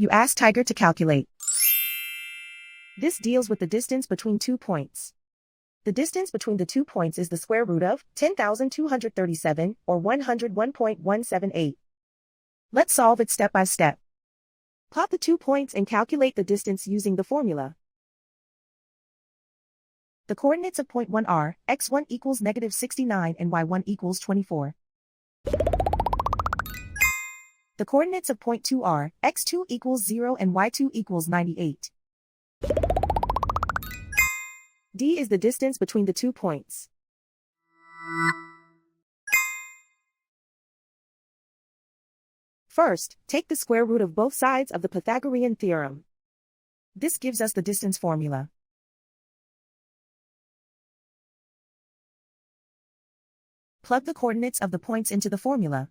You ask Tiger to calculate. This deals with the distance between 2 points. The distance between the 2 points is the square root of 10,237, or 101.178. Let's solve it step by step. Plot the 2 points and calculate the distance using the formula. The coordinates of point 1 are, x1 equals negative 69 and y1 equals 24. The coordinates of point 2 are, x2 equals 0 and y2 equals 98. D is the distance between the 2 points. First, take the square root of both sides of the Pythagorean theorem. This gives us the distance formula. Plug the coordinates of the points into the formula.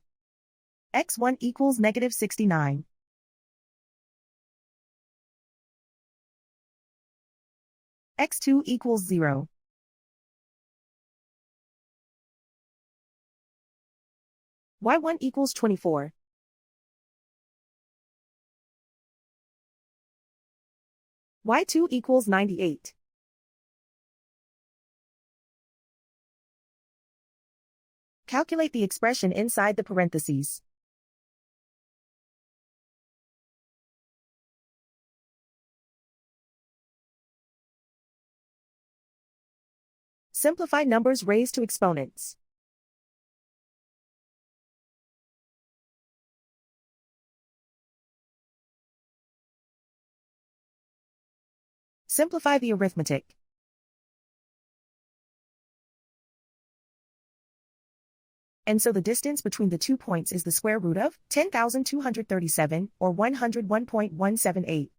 x1 equals negative 69. x2 equals 0. y1 equals 24. y2 equals 98. Calculate the expression inside the parentheses. Simplify numbers raised to exponents. Simplify the arithmetic. And so the distance between the 2 points is the square root of 10,237, or 101.178.